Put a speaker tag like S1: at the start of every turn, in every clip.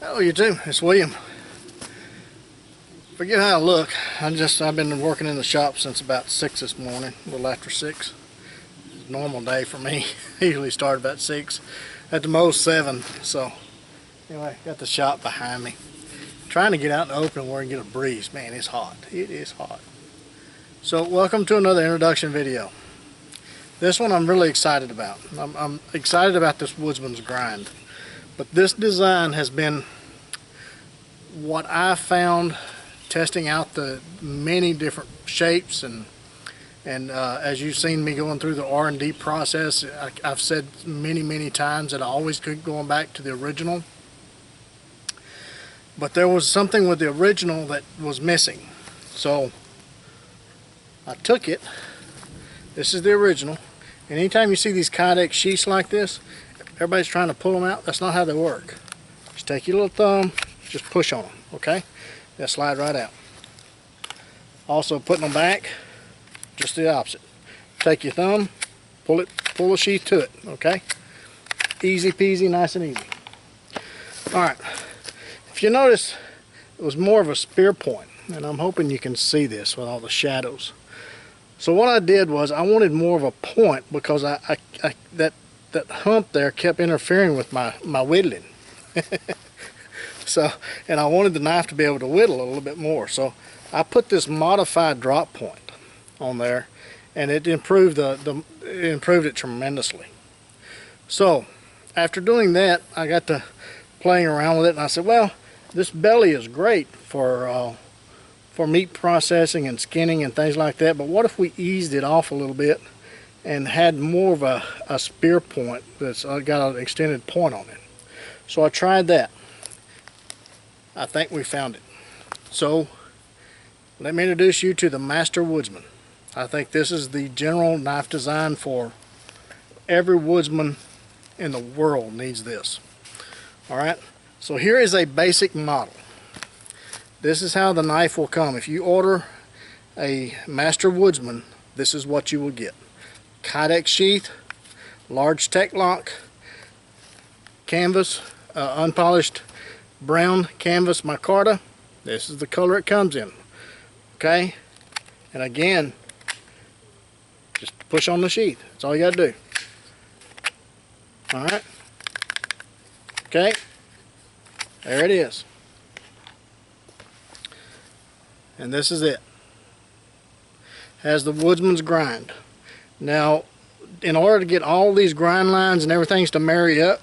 S1: Hello YouTube, it's William. Forget how I look. I've been working in the shop since about 6 this morning, a little after 6. It's a normal day for me. I usually start about 6, at the most 7. So anyway, got the shop behind me. Trying to get out in the open where I can get a breeze. Man, it's hot. It is hot. So welcome to another introduction video. This one I'm really excited about. I'm excited about this Woodsman's grind. But this design has been what I found testing out the many different shapes and as you've seen me going through the R&D process, I've said many times that I always keep going back to the original. But there was something with the original that was missing. So I took it. This is the original. And anytime you see these Kydex sheaths like this, everybody's trying to pull them out. That's not how they work. Just take your little thumb, just push on them, okay? They'll slide right out. Also putting them back, just the opposite. Take your thumb, pull the sheath to it, okay? Easy peasy, nice and easy. Alright, if you notice, it was more of a spear point, and I'm hoping you can see this with all the shadows. So what I did was I wanted more of a point because that hump there kept interfering with my whittling. So, and I wanted the knife to be able to whittle a little bit more. So I put this modified drop point on there, and it improved it tremendously. So after doing that, I got to playing around with it, and I said, well, this belly is great for meat processing and skinning and things like that, but what if we eased it off a little bit and had more of a spear point that's got an extended point on it? So I tried that. I think we found it. So let me introduce you to the Master Woodsman. I think this is the general knife design for every woodsman in the world needs this. Alright, so here is a basic model. This is how the knife will come. If you order a Master Woodsman, this is what you will get. Kydex sheath, large tech lock, canvas, unpolished brown canvas micarta. This is the color it comes in. Okay, and again, just push on the sheath. That's all you got to do. All right. Okay, there it is. And this is it. Has the Woodsman's grind. Now, in order to get all these grind lines and everything to marry up,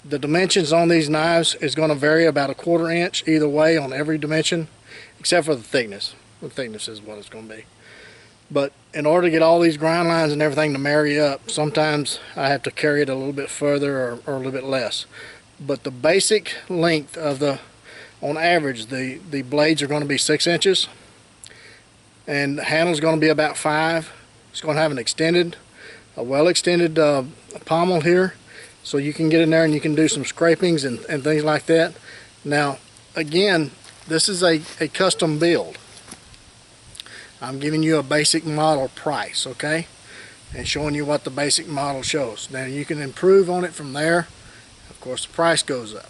S1: the dimensions on these knives is going to vary about 1/4 inch either way on every dimension, except for the thickness. The thickness is what it's going to be. But in order to get all these grind lines and everything to marry up, sometimes I have to carry it a little bit further or a little bit less. But the basic length of on average, the blades are going to be 6 inches, and the handle is going to be about 5. It's going to have a well extended pommel here, so you can get in there and you can do some scrapings and things like that. Now, again, this is a custom build. I'm giving you a basic model price, okay, and showing you what the basic model shows. Now you can improve on it from there. Of course, the price goes up.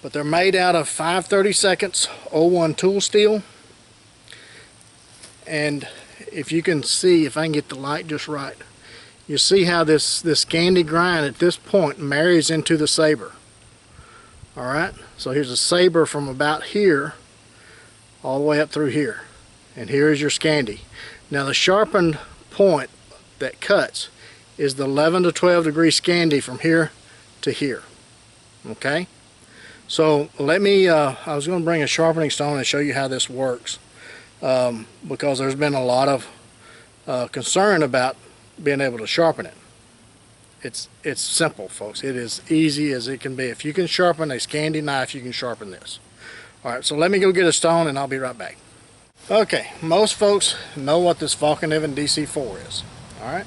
S1: But they're made out of 5/32 01 tool steel. And if you can see, if I can get the light just right, you see how this Scandi grind at this point marries into the saber. Alright, so here's a saber from about here all the way up through here. And here is your Scandi. Now the sharpened point that cuts is the 11 to 12 degree Scandi from here to here. Okay? So let me, I was going to bring a sharpening stone and show you how this works, because there's been a lot of concern about being able to sharpen it. It's simple, folks. It is easy as it can be. If you can sharpen a Scandi knife, you can sharpen this. Alright, so let me go get a stone and I'll be right back. Okay, most folks know what this Falcon-Even DC4 is. Alright?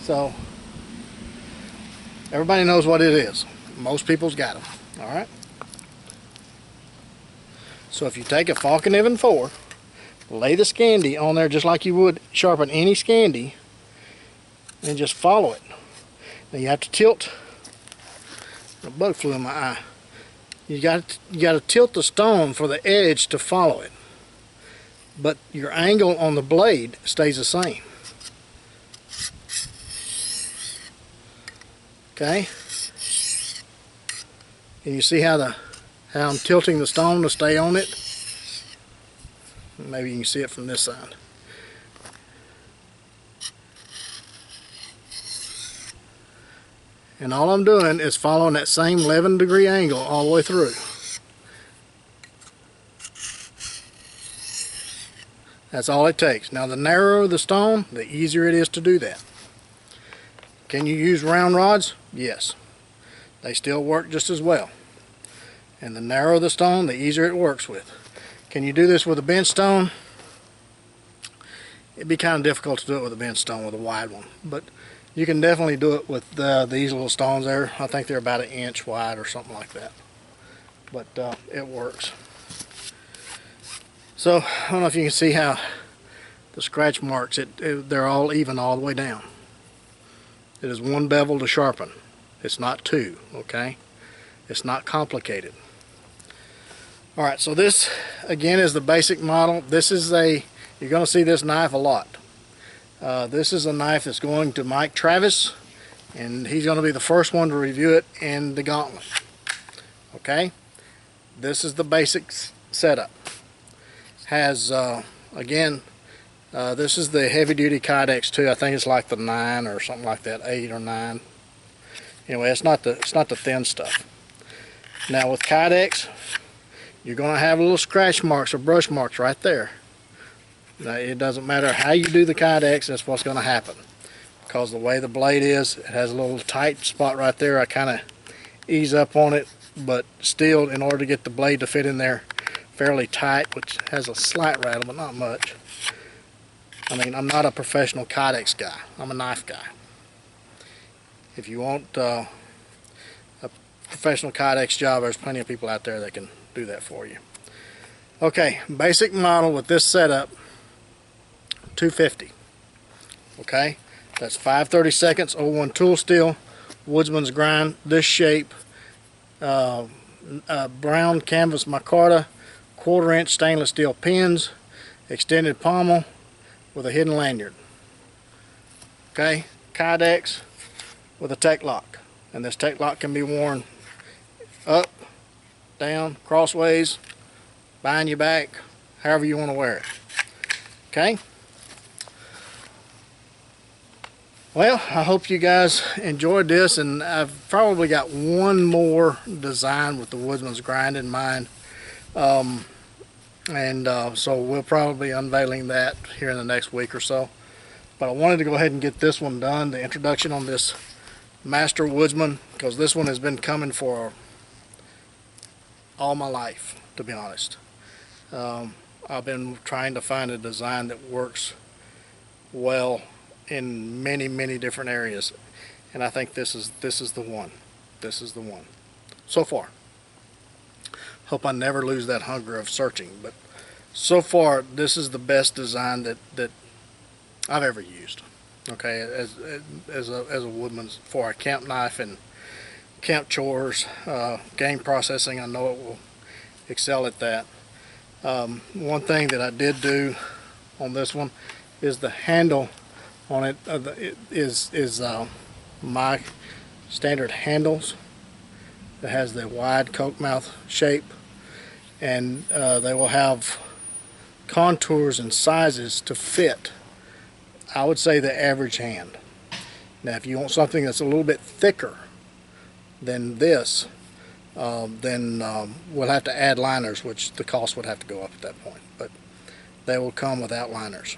S1: So, everybody knows what it is. Most people's got them. Alright? So if you take a Falcon-Even 4, lay the Scandi on there just like you would sharpen any Scandi, and just follow it. Now you have to tilt A bug flew in my eye. You got to tilt the stone for the edge to follow it, but your angle on the blade stays the same. Okay, and you see how I'm tilting the stone to stay on it? Maybe you can see it from this side. And all I'm doing is following that same 11-degree angle all the way through. That's all it takes. Now the narrower the stone, the easier it is to do that. Can you use round rods? Yes. They still work just as well. And the narrower the stone, the easier it works with. Can you do this with a bench stone? It'd be kind of difficult to do it with a bench stone, with a wide one. But you can definitely do it with these little stones there. I think they're about 1 inch wide or something like that. But it works. So I don't know if you can see how the scratch marks, they're all even all the way down. It is one bevel to sharpen. It's not two, okay? It's not complicated. Alright, so this again is the basic model. This is you're going to see this knife a lot. This is a knife that's going to Mike Travis, and he's going to be the first one to review it in the gauntlet. Okay? This is the basic setup. Has, again, this is the heavy duty Kydex 2. I think it's like the 9 or something like that, 8 or 9. Anyway, it's not the thin stuff. Now with Kydex, you're going to have little scratch marks or brush marks right there. Now, it doesn't matter how you do the Kydex, that's what's going to happen. Because the way the blade is, it has a little tight spot right there. I kind of ease up on it, but still, in order to get the blade to fit in there fairly tight, which has a slight rattle, but not much. I mean, I'm not a professional Kydex guy. I'm a knife guy. If you want a professional Kydex job, there's plenty of people out there that can do that for you. Okay, basic model with this setup, 250. Okay, that's 5/32 01 tool steel, Woodsman's grind, this shape, brown canvas micarta, 1/4 inch stainless steel pins, extended pommel with a hidden lanyard. Okay, Kydex with a tech lock, and this tech lock can be worn up, down, crossways, behind your back, however you want to wear it. Okay. Well, I hope you guys enjoyed this, and I've probably got one more design with the Woodsman's grind in mind. So we'll probably be unveiling that here in the next week or so. But I wanted to go ahead and get this one done, the introduction on this Master Woodsman, because this one has been coming for all my life, to be honest. I've been trying to find a design that works well in many different areas, and I think this is the one. This is the one so far. Hope I never lose that hunger of searching, but so far this is the best design that I've ever used. Okay, as a woodman's, for a camp knife and camp chores, game processing. I know it will excel at that. One thing that I did do on this one is the handle on it is my standard handles. It has the wide Coke mouth shape, and they will have contours and sizes to fit, I would say, the average hand. Now if you want something that's a little bit thicker than this, then we'll have to add liners, which the cost would have to go up at that point, but they will come without liners.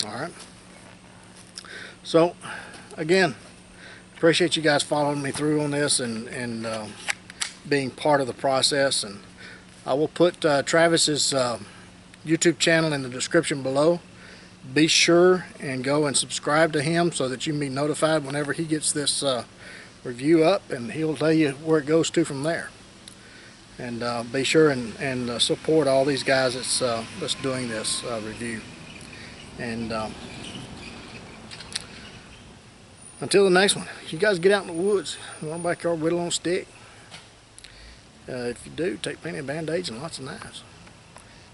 S1: Alright, so again, appreciate you guys following me through on this and being part of the process, and I will put Travis's YouTube channel in the description below. Be sure and go and subscribe to him so that you can be notified whenever he gets this review up, and he'll tell you where it goes to from there. And be sure and support all these guys that's doing this review. And until the next one, you guys get out in the woods, run back your whittle on a stick. If you do, take plenty of Band-Aids and lots of knives.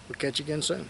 S1: We'll catch you again soon.